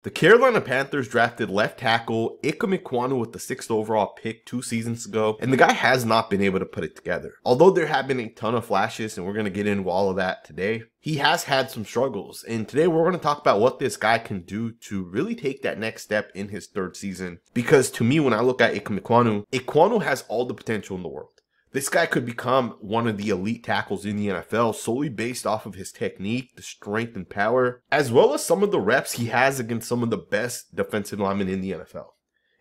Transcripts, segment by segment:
The Carolina Panthers drafted left tackle Ikem Ekwonu with the 6th overall pick 2 seasons ago, and the guy has not been able to put it together. Although there have been a ton of flashes, and we're going to get into all of that today, he has had some struggles. And today we're going to talk about what this guy can do to really take that next step in his 3rd season. Because to me, when I look at Ikem Ekwonu, Ekwonu has all the potential in the world. This guy could become one of the elite tackles in the NFL solely based off of his technique, the strength and power, as well as some of the reps he has against some of the best defensive linemen in the NFL.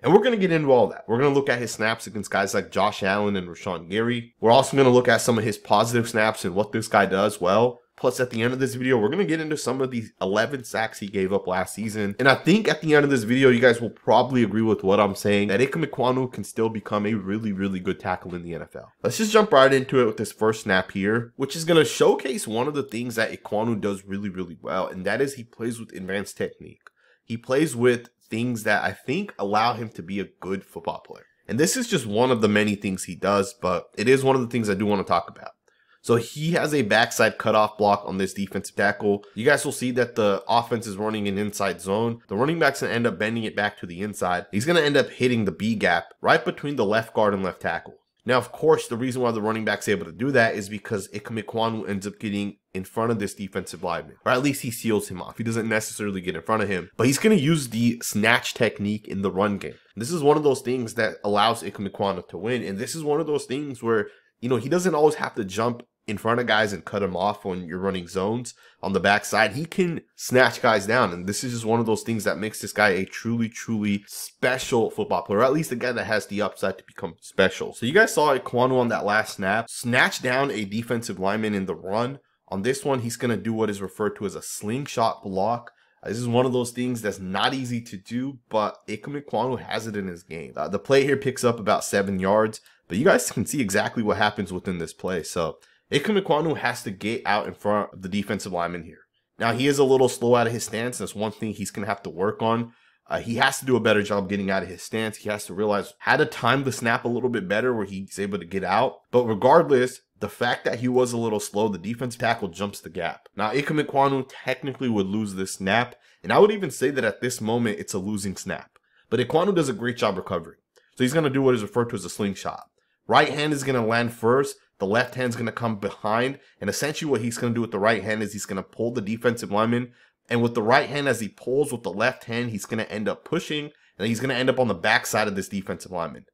And we're going to get into all that. We're going to look at his snaps against guys like Josh Allen and Rashawn Gary. We're also going to look at some of his positive snaps and what this guy does well. Plus, at the end of this video, we're going to get into some of these 11 sacks he gave up last season. And I think at the end of this video, you guys will probably agree with what I'm saying, that Ikem Ekwonu can still become a really, really good tackle in the NFL. Let's just jump right into it with this first snap here, which is going to showcase one of the things that Ekwonu does really, really well, and that is he plays with advanced technique. He plays with things that I think allow him to be a good football player. And this is just one of the many things he does, but it is one of the things I do want to talk about. So he has a backside cutoff block on this defensive tackle. You guys will see that the offense is running an inside zone. The running back's going to end up bending it back to the inside. He's going to end up hitting the B gap right between the left guard and left tackle. Now, of course, the reason why the running back's able to do that is because Ikem Ekwonu ends up getting in front of this defensive lineman, or at least he seals him off. He doesn't necessarily get in front of him, but he's going to use the snatch technique in the run game. This is one of those things that allows Ikem Ekwonu to win, and this is one of those things where, you know, he doesn't always have to jump in front of guys and cut them off when you're running zones on the backside. He can snatch guys down, and this is just one of those things that makes this guy a truly, truly special football player, or at least a guy that has the upside to become special. So you guys saw Ekwonu on that last snap snatch down a defensive lineman in the run. On this one, he's going to do what is referred to as a slingshot block. This is one of those things that's not easy to do, but Ikem Ekwonu has it in his game. The play here picks up about 7 yards, but you guys can see exactly what happens within this play. So Ikem Ekwonu has to get out in front of the defensive lineman here. Now, he is a little slow out of his stance. That's one thing he's going to have to work on. He has to do a better job getting out of his stance. He has to realize how to time the snap a little bit better where he's able to get out. But regardless, the fact that he was a little slow, the defensive tackle jumps the gap. Now, Ikem Ekwonu technically would lose this snap, and I would even say that at this moment, it's a losing snap. But Ekwonu does a great job recovering. So he's going to do what is referred to as a slingshot. Right hand is going to land first. The left hand's going to come behind, and essentially what he's going to do with the right hand is he's going to pull the defensive lineman, and with the right hand, as he pulls with the left hand, he's going to end up pushing, and he's going to end up on the backside of this defensive lineman.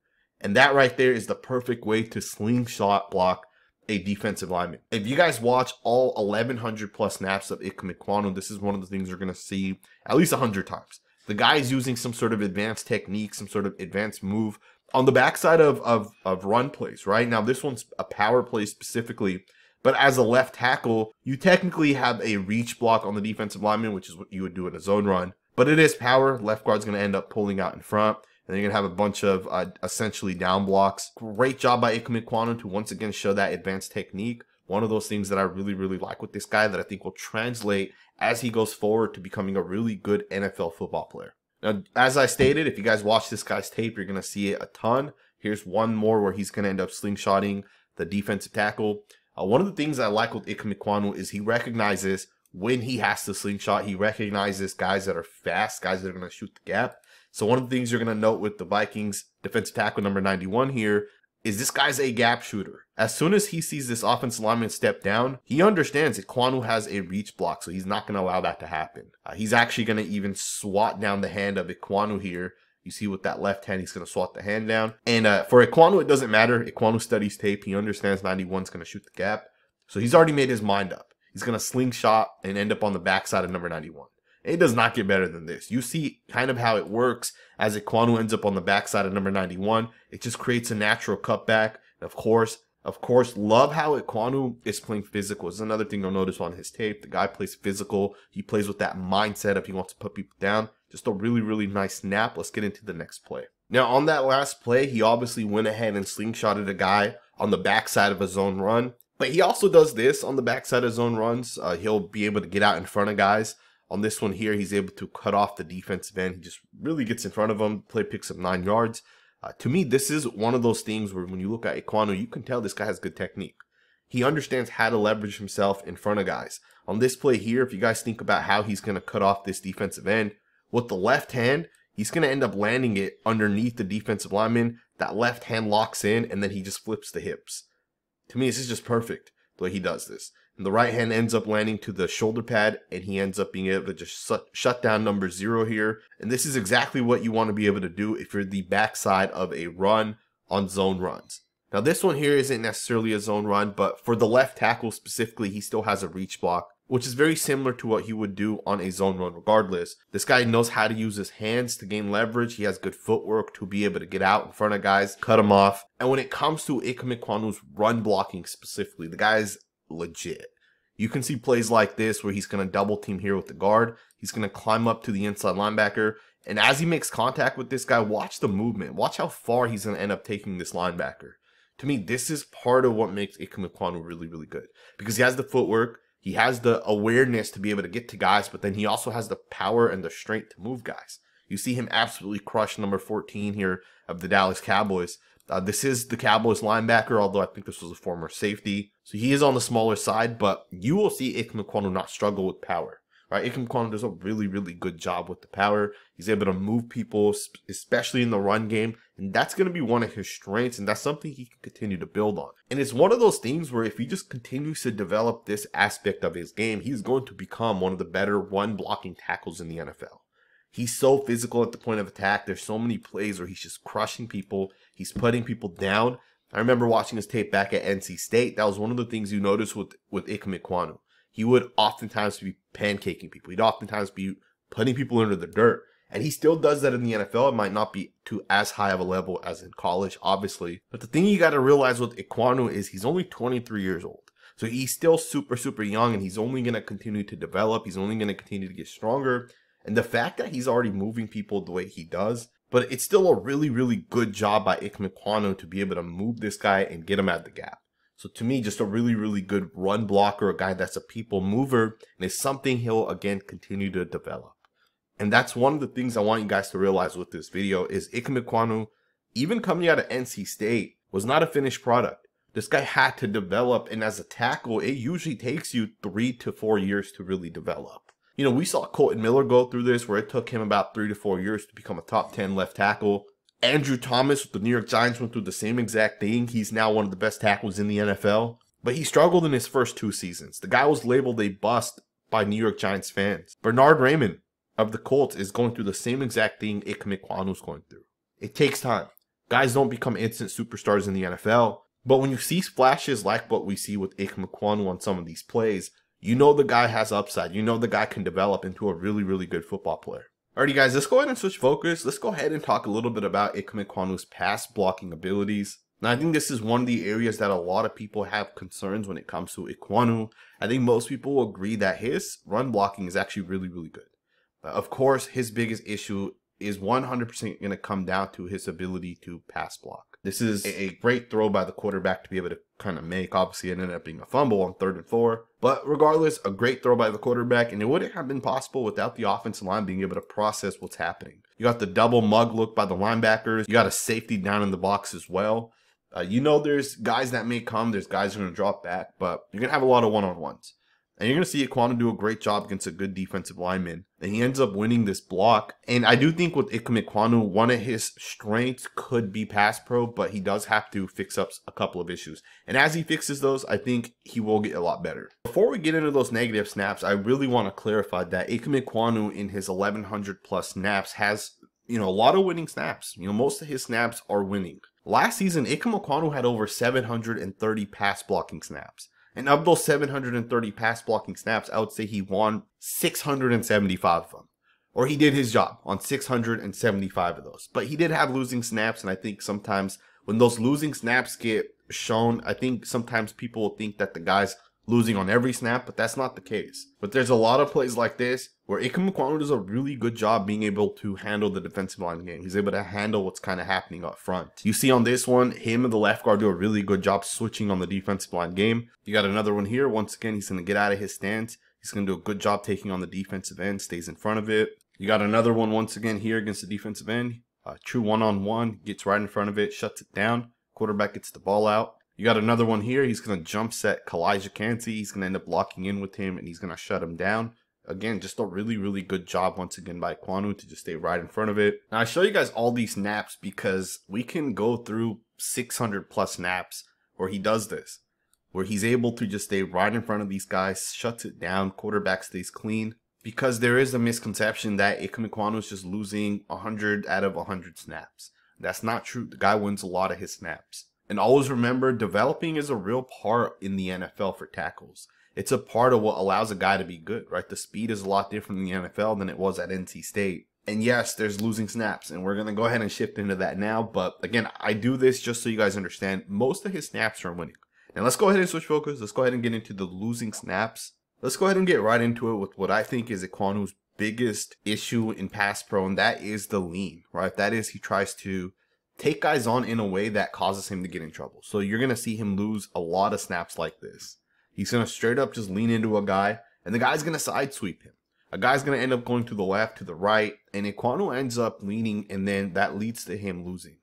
And that right there is the perfect way to slingshot block a defensive lineman. If you guys watch all 1,100 plus snaps of Ikem Ekwonu, this is one of the things you're going to see at least 100 times. The guy is using some sort of advanced technique, some sort of advanced move on the backside of run plays, right? Now, this one's a power play specifically, but as a left tackle, you technically have a reach block on the defensive lineman, which is what you would do in a zone run, but it is power. Left guard's going to end up pulling out in front, and then you're going to have a bunch of essentially down blocks. Great job by Ikem Ekwonu to once again show that advanced technique. One of those things that I really, really like with this guy that I think will translate as he goes forward to becoming a really good NFL football player. Now, as I stated, if you guys watch this guy's tape, you're going to see it a ton. Here's one more where he's going to end up slingshotting the defensive tackle. One of the things I like with Ikem Ekwonu is he recognizes when he has to slingshot. He recognizes guys that are fast, guys that are going to shoot the gap. So one of the things you're going to note with the Vikings defensive tackle number 91 here is this guy's a gap shooter. As soon as he sees this offensive lineman step down, he understands Ekwonu has a reach block, so he's not going to allow that to happen. He's actually going to even swat down the hand of Ekwonu here. You see with that left hand, he's going to swat the hand down. And for Ekwonu, it doesn't matter. Ekwonu studies tape. He understands 91's going to shoot the gap. So he's already made his mind up. He's going to slingshot and end up on the backside of number 91. It does not get better than this. You see kind of how it works as Ekwonu ends up on the backside of number 91. It just creates a natural cutback. And of course, love how Ekwonu is playing physical. This is another thing you'll notice on his tape. The guy plays physical. He plays with that mindset if he wants to put people down. Just a really, really nice snap. Let's get into the next play. Now, on that last play, he obviously went ahead and slingshotted a guy on the backside of a zone run. But he also does this on the backside of zone runs. He'll be able to get out in front of guys. On this one here, he's able to cut off the defensive end. He just really gets in front of him. Play picks up 9 yards. To me, this is one of those things where when you look at Ekwonu, you can tell this guy has good technique. He understands how to leverage himself in front of guys. On this play here, if you guys think about how he's going to cut off this defensive end, With the left hand, he's going to end up landing it underneath the defensive lineman. That left hand locks in, and then he just flips the hips. To me, this is just perfect the way he does this. And the right hand ends up landing to the shoulder pad, and he ends up being able to just shut down number 0 here. And this is exactly what you want to be able to do if you're the backside of a run on zone runs. Now, this one here isn't necessarily a zone run, but for the left tackle specifically, he still has a reach block, which is very similar to what he would do on a zone run regardless. This guy knows how to use his hands to gain leverage. He has good footwork to be able to get out in front of guys, cut them off. And when it comes to Ikem Ekwonu's run blocking specifically, the guy's legit. You can see plays like this where he's going to double team here with the guard. He's going to climb up to the inside linebacker. And as he makes contact with this guy, watch the movement. Watch how far he's going to end up taking this linebacker. To me, this is part of what makes Ikem Ekwonu really, really good. Because he has the footwork, he has the awareness to be able to get to guys, but then he also has the power and the strength to move guys. You see him absolutely crush number 14 here of the Dallas Cowboys. This is the Cowboys linebacker, although I think this was a former safety. So he is on the smaller side, but you will see Ikem Ekwonu not struggle with power. Right? Ikem Ekwonu does a really, really good job with the power. He's able to move people, especially in the run game. And that's going to be one of his strengths. And that's something he can continue to build on. And it's one of those things where if he just continues to develop this aspect of his game, he's going to become one of the better run blocking tackles in the NFL. He's so physical at the point of attack. There's so many plays where he's just crushing people. He's putting people down. I remember watching his tape back at NC State. That was one of the things you notice with Ikem Ekwonu. He would oftentimes be pancaking people. He'd oftentimes be putting people into the dirt. And he still does that in the NFL. It might not be to as high of a level as in college, obviously. But the thing you got to realize with Ekwonu is he's only 23 years old. So he's still super, super young, and he's only going to continue to develop. He's only going to continue to get stronger. And the fact that he's already moving people the way he does, but it's still a really, really good job by Ikem Ekwonu to be able to move this guy and get him at the gap. So to me, just a really, really good run blocker, a guy that's a people mover, and it's something he'll, again, continue to develop. And that's one of the things I want you guys to realize with this video is Ikem Ekwonu, even coming out of NC State, was not a finished product. This guy had to develop, and as a tackle, it usually takes you 3 to 4 years to really develop. You know, we saw Colton Miller go through this where it took him about 3 to 4 years to become a top 10 left tackle. Andrew Thomas with the New York Giants went through the same exact thing. He's now one of the best tackles in the NFL. But he struggled in his first 2 seasons. The guy was labeled a bust by New York Giants fans. Bernard Raymond of the Colts is going through the same exact thing Ikem Ekwonu's going through. It takes time. Guys don't become instant superstars in the NFL. But when you see splashes like what we see with Ikem Ekwonu on some of these plays, you know the guy has upside. You know the guy can develop into a really, really good football player. Alrighty guys, let's go ahead and switch focus. Let's go ahead and talk a little bit about Ikem Ekwonu's pass blocking abilities. Now I think this is one of the areas that a lot of people have concerns when it comes to Ekwonu. I think most people will agree that his run blocking is actually really, really good. Of course, his biggest issue is 100% going to come down to his ability to pass block. This is a great throw by the quarterback to be able to kind of make. Obviously, it ended up being a fumble on 3rd and 4. But regardless, a great throw by the quarterback, and it wouldn't have been possible without the offensive line being able to process what's happening. You got the double mug look by the linebackers. You got a safety down in the box as well. You know there's guys that may come. There's guys who are going to drop back, but you're going to have a lot of one-on-ones. And you're going to see Ekwonu do a great job against a good defensive lineman. And he ends up winning this block. And I do think with Ikem Ekwonu, one of his strengths could be pass pro, but he does have to fix up a couple of issues. And as he fixes those, I think he will get a lot better. Before we get into those negative snaps, I really want to clarify that Ikem Ekwonu in his 1,100 plus snaps has, a lot of winning snaps. Most of his snaps are winning. Last season, Ikem Ekwonu had over 730 pass blocking snaps. And of those 730 pass blocking snaps, I would say he won 675 of them. Or he did his job on 675 of those. But he did have losing snaps, and I think sometimes when those losing snaps get shown, I think sometimes people will think that the guy's losing on every snap, but that's not the case. But there's a lot of plays like this where Ikem Ekwonu does a really good job being able to handle the defensive line game. He's able to handle what's kind of happening up front. You see on this one, him and the left guard do a really good job switching on the defensive line game. You got another one here. Once again, he's going to get out of his stance. He's going to do a good job taking on the defensive end, stays in front of it. You got another one once again here against the defensive end. True one-on-one, gets right in front of it, shuts it down. Quarterback gets the ball out. You got another one here. He's going to jump set Kalijah Cansey. He's going to end up locking in with him, and he's going to shut him down. Again, just a really, really good job once again by Ekwonu to just stay right in front of it. Now, I show you guys all these snaps because we can go through 600 plus snaps where he does this, where he's able to just stay right in front of these guys, shuts it down, quarterback stays clean. Because there is a misconception that Ikem Ekwonu is just losing 100 out of 100 snaps. That's not true. The guy wins a lot of his snaps. And always remember, developing is a real part in the NFL for tackles. It's a part of what allows a guy to be good, right? The speed is a lot different in the NFL than it was at NC State. And yes, there's losing snaps, and we're going to go ahead and shift into that now. But again, I do this just so you guys understand, most of his snaps are winning. Now let's go ahead and switch focus. Let's go ahead and get into the losing snaps. Let's go ahead and get right into it with what I think is Ekwonu's biggest issue in pass pro, and that is the lean, right? That is, he tries to take guys on in a way that causes him to get in trouble. So you're going to see him lose a lot of snaps like this. He's going to straight up just lean into a guy, and the guy's going to side sweep him. A guy's going to end up going to the left, to the right, and Ekwonu ends up leaning, and then that leads to him losing.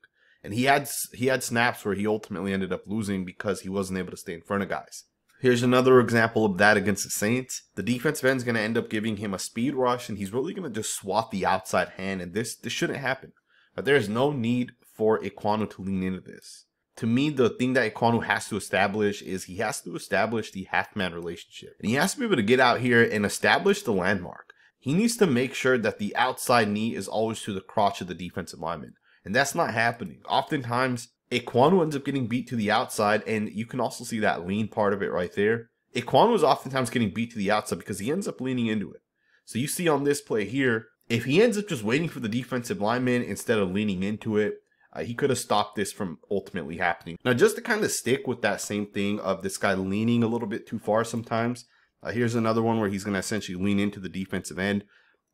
And he had snaps where he ultimately ended up losing because he wasn't able to stay in front of guys. Here's another example of that against the Saints. The defensive end's going to end up giving him a speed rush, and he's really going to just swat the outside hand, and this shouldn't happen. But there's no need for Ekwonu to lean into this. To me, the thing that Ekwonu has to establish is he has to establish the half-man relationship. And he has to be able to get out here and establish the landmark. He needs to make sure that the outside knee is always to the crotch of the defensive lineman. And that's not happening. Oftentimes, Ekwonu ends up getting beat to the outside, and you can also see that lean part of it right there. Ekwonu is oftentimes getting beat to the outside because he ends up leaning into it. So you see on this play here, if he ends up just waiting for the defensive lineman instead of leaning into it, he could have stopped this from ultimately happening. Now, just to kind of stick with that same thing of this guy leaning a little bit too far sometimes, here's another one where he's going to essentially lean into the defensive end.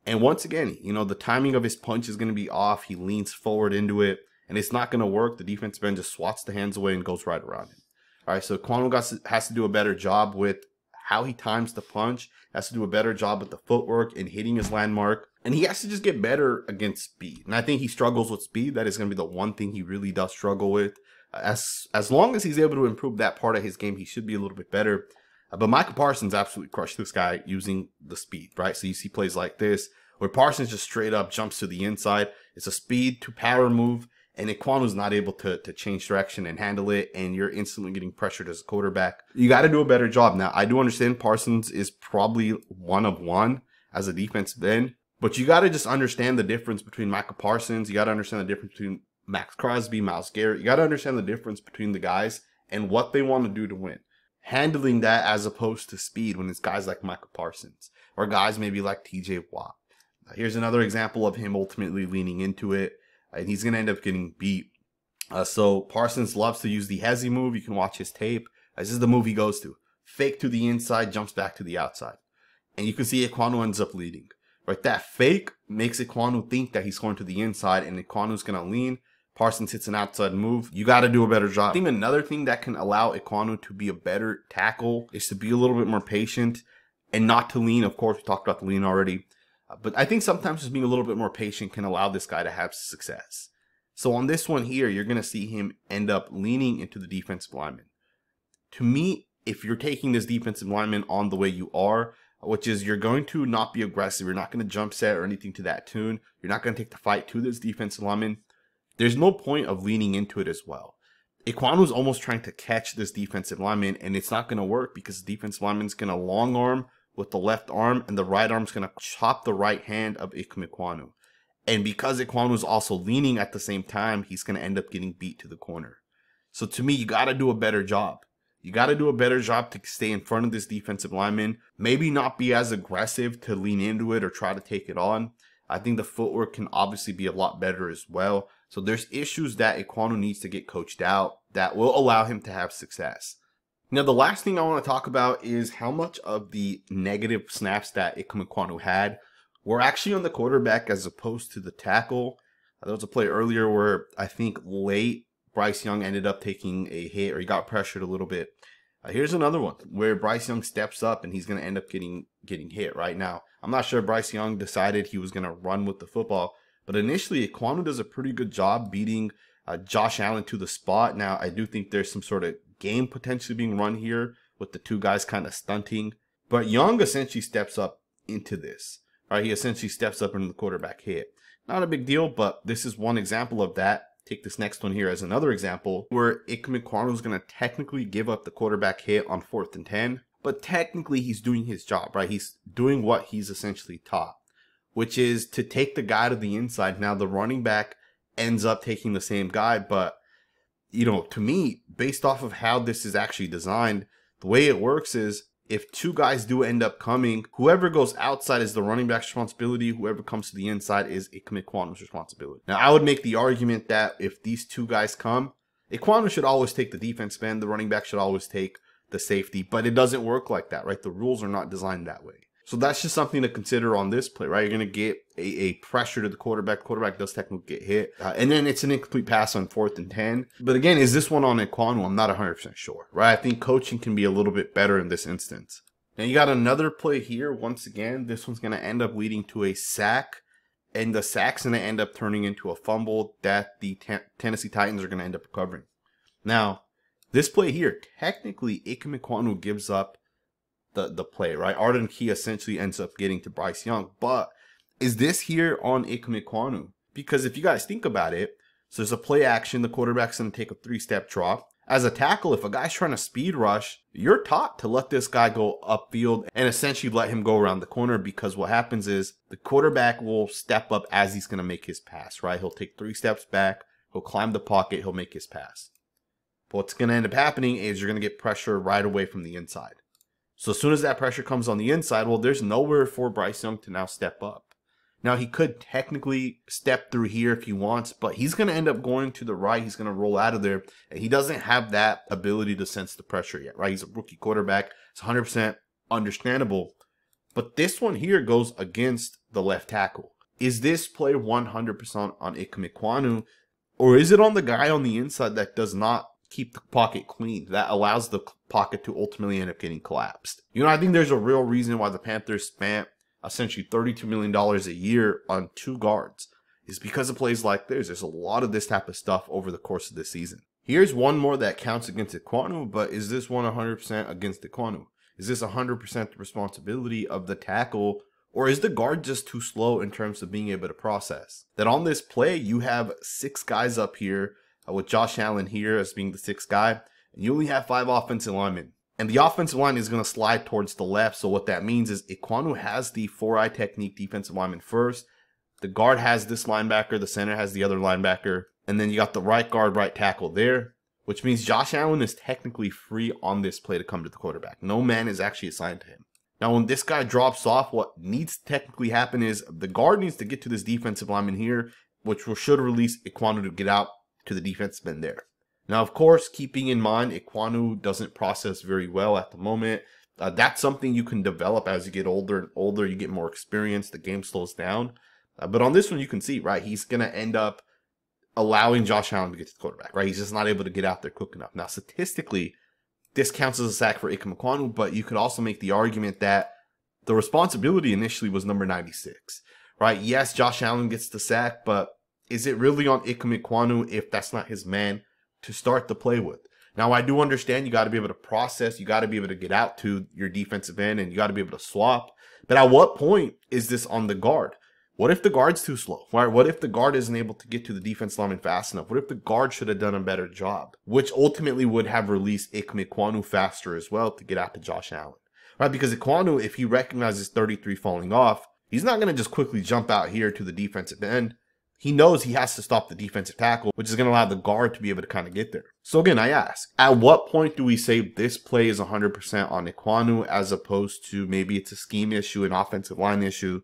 And once again, you know, the timing of his punch is going to be off. He leans forward into it, and it's not going to work. The defensive end just swats the hands away and goes right around him. All right, so Ekwonu has to do a better job with how he times the punch, has to do a better job with the footwork and hitting his landmark. And he has to just get better against speed. And I think he struggles with speed. That is going to be the one thing he really does struggle with. As long as he's able to improve that part of his game, he should be a little bit better. But Micah Parsons absolutely crushed this guy using the speed, right? So you see plays like this, where Parsons just straight up jumps to the inside. It's a speed to power move, and Ekwonu's not able to change direction and handle it, and you're instantly getting pressured as a quarterback. You got to do a better job. Now, I do understand Parsons is probably one of one as a defensive end, but you got to just understand the difference between Micah Parsons. You got to understand the difference between Max Crosby, Myles Garrett. You got to understand the difference between the guys and what they want to do to win. Handling that as opposed to speed when it's guys like Micah Parsons or guys maybe like TJ Watt. Here's another example of him ultimately leaning into it, and he's going to end up getting beat. So Parsons loves to use the hezzy move. You can watch his tape. This is the move he goes to. Fake to the inside, jumps back to the outside. And you can see Ekwonu ends up leading. Right, that fake makes Ekwonu think that he's going to the inside, and Ekwonu's going to lean. Parsons hits an outside move. You got to do a better job. I think another thing that can allow Ekwonu to be a better tackle is to be a little bit more patient and not to lean. Of course, we talked about the lean already. But I think sometimes just being a little bit more patient can allow this guy to have success. So on this one here, you're going to see him end up leaning into the defensive lineman. To me, if you're taking this defensive lineman on the way you are, which is you're going to not be aggressive. You're not going to jump set or anything to that tune. You're not going to take the fight to this defensive lineman. There's no point of leaning into it as well. Ekwonu's almost trying to catch this defensive lineman, and it's not going to work because the defensive lineman's going to long arm with the left arm, and the right arm's going to chop the right hand of Ikem Ekwonu. And because Ekwonu's also leaning at the same time, he's going to end up getting beat to the corner. So to me, you got to do a better job. You got to do a better job to stay in front of this defensive lineman. Maybe not be as aggressive to lean into it or try to take it on. I think the footwork can obviously be a lot better as well. So there's issues that Ekwonu needs to get coached out that will allow him to have success. Now, the last thing I want to talk about is how much of the negative snaps that Ikem Ekwonu had were actually on the quarterback as opposed to the tackle. There was a play earlier where I think late Bryce Young ended up taking a hit, or he got pressured a little bit. Here's another one where Bryce Young steps up and he's going to end up getting hit right now. I'm not sure Bryce Young decided he was going to run with the football, but initially Ekwonu does a pretty good job beating Josh Allen to the spot. Now, I do think there's some sort of game potentially being run here with the two guys kind of stunting, but Young essentially steps up into this. Right, he essentially steps up into the quarterback hit. Not a big deal, but this is one example of that. Take this next one here as another example where Ikem Ekwonu is going to technically give up the quarterback hit on 4th and 10, but technically he's doing his job, right? He's doing what he's essentially taught, which is to take the guy to the inside. Now the running back ends up taking the same guy, but you know, to me, based off of how this is actually designed, the way it works is if two guys do end up coming, whoever goes outside is the running back's responsibility. Whoever comes to the inside is Ikem Ekwonu's responsibility. Now, I would make the argument that if these two guys come, Ekwonu should always take the defensive end. The running back should always take the safety. But it doesn't work like that, right? The rules are not designed that way. So that's just something to consider on this play, right? You're going to get a pressure to the quarterback. Quarterback does technically get hit. And then it's an incomplete pass on 4th and 10. But again, is this one on Ekwonu? I'm not 100% sure, right? I think coaching can be a little bit better in this instance. Now you got another play here. Once again, this one's going to end up leading to a sack. And the sack's going to end up turning into a fumble that the Tennessee Titans are going to end up recovering. Now, this play here, technically, Ikem Ekwonu gives up the play, right? Arden Key essentially ends up getting to Bryce Young. But is this here on Ikem Ekwonu? Because if you guys think about it, so there's a play action, the quarterback's going to take a 3-step drop. As a tackle, if a guy's trying to speed rush, you're taught to let this guy go upfield and essentially let him go around the corner, because what happens is the quarterback will step up as he's going to make his pass, right? He'll take 3 steps back, he'll climb the pocket, he'll make his pass. But what's going to end up happening is you're going to get pressure right away from the inside. So as soon as that pressure comes on the inside, well, there's nowhere for Bryce Young to now step up. Now, he could technically step through here if he wants, but he's going to end up going to the right. He's going to roll out of there, and he doesn't have that ability to sense the pressure yet, right? He's a rookie quarterback. It's 100% understandable. But this one here goes against the left tackle. Is this play 100% on Ikem Ekwonu, or is it on the guy on the inside that does not keep the pocket clean, that allows the pocket to ultimately end up getting collapsed? You know, I think there's a real reason why the Panthers spent essentially $32 million a year on 2 guards. Is because of plays like this. There's a lot of this type of stuff over the course of this season. Here's one more that counts against Ekwonu, but is this one 100% against Ekwonu? Is this 100% the responsibility of the tackle, or is the guard just too slow in terms of being able to process? That on this play, you have 6 guys up here, with Josh Allen here as being the 6th guy, and you only have 5 offensive linemen. And the offensive line is going to slide towards the left, so what that means is Ekwonu has the 4-eye technique defensive lineman first, the guard has this linebacker, the center has the other linebacker, and then you got the right guard, right tackle there, which means Josh Allen is technically free on this play to come to the quarterback. No man is actually assigned to him. Now, when this guy drops off, what needs to technically happen is the guard needs to get to this defensive lineman here, which should release Ekwonu to get out to the defensive end there. Now, of course, keeping in mind Ekwonu doesn't process very well at the moment. That's something you can develop as you get older and older. You get more experience. The game slows down. But on this one, you can see, right, he's going to end up allowing Josh Allen to get to the quarterback, right? He's just not able to get out there quick enough. Now, statistically, this counts as a sack for Ikem Ekwonu, but you could also make the argument that the responsibility initially was number 96, right? Yes, Josh Allen gets the sack, but is it really on Ikem Ekwonu if that's not his man to start the play with? Now, I do understand you got to be able to process, you got to be able to get out to your defensive end, and you got to be able to swap. But at what point is this on the guard? What if the guard's too slow? Right? What if the guard isn't able to get to the defense lineman fast enough? What if the guard should have done a better job? Which ultimately would have released Ikem Ekwonu faster as well to get out to Josh Allen. Right? Because Ekwonu, if he recognizes 33 falling off, he's not going to just quickly jump out here to the defensive end. He knows he has to stop the defensive tackle, which is going to allow the guard to be able to kind of get there. So again, I ask, at what point do we say this play is 100% on Ekwonu as opposed to maybe it's a scheme issue, an offensive line issue?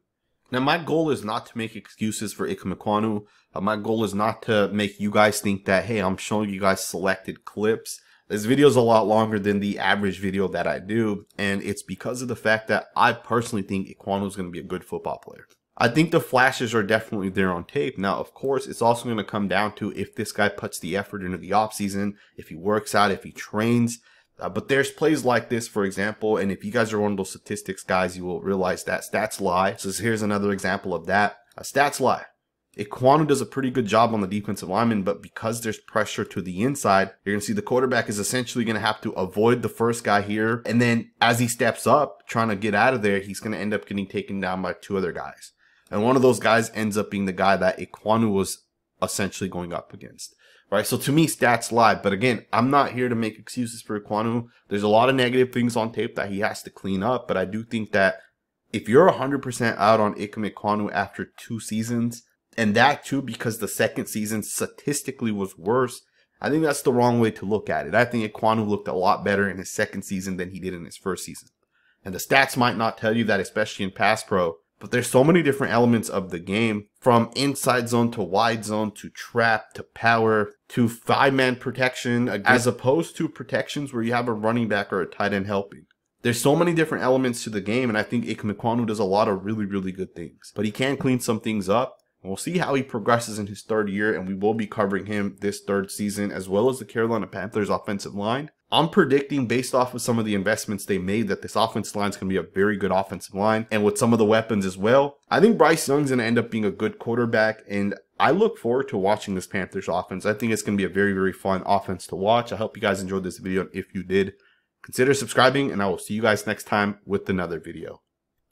Now, my goal is not to make excuses for Ikem Ekwonu. My goal is not to make you guys think that, hey, I'm showing you guys selected clips. This video is a lot longer than the average video that I do, and it's because of the fact that I personally think Ekwonu is going to be a good football player. I think the flashes are definitely there on tape. Now, of course, it's also going to come down to if this guy puts the effort into the offseason, if he works out, if he trains. But there's plays like this, for example, and if you guys are one of those statistics guys, you will realize that stats lie. So here's another example of that. Stats lie. Ekwonu does a pretty good job on the defensive lineman, but because there's pressure to the inside, you're going to see the quarterback is essentially going to have to avoid the first guy here. And then as he steps up, trying to get out of there, he's going to end up getting taken down by 2 other guys. And one of those guys ends up being the guy that Ekwonu was essentially going up against. Right? So to me, stats lie. But again, I'm not here to make excuses for Ekwonu. There's a lot of negative things on tape that he has to clean up. But I do think that if you're 100% out on Ikem Ekwonu after 2 seasons, and that too because the second season statistically was worse, I think that's the wrong way to look at it. I think Ekwonu looked a lot better in his second season than he did in his first season. And the stats might not tell you that, especially in pass pro, but there's so many different elements of the game, from inside zone to wide zone to trap to power to 5-man protection, as opposed to protections where you have a running back or a tight end helping. There's so many different elements to the game, and I think Ikem Ekwonu does a lot of really, really good things. But he can clean some things up. We'll see how he progresses in his 3rd year, and we will be covering him this 3rd season, as well as the Carolina Panthers offensive line. I'm predicting, based off of some of the investments they made, that this offensive line is going to be a very good offensive line, and with some of the weapons as well. I think Bryce Young's going to end up being a good quarterback, and I look forward to watching this Panthers offense. I think it's going to be a very, very fun offense to watch. I hope you guys enjoyed this video, and if you did, consider subscribing, and I will see you guys next time with another video.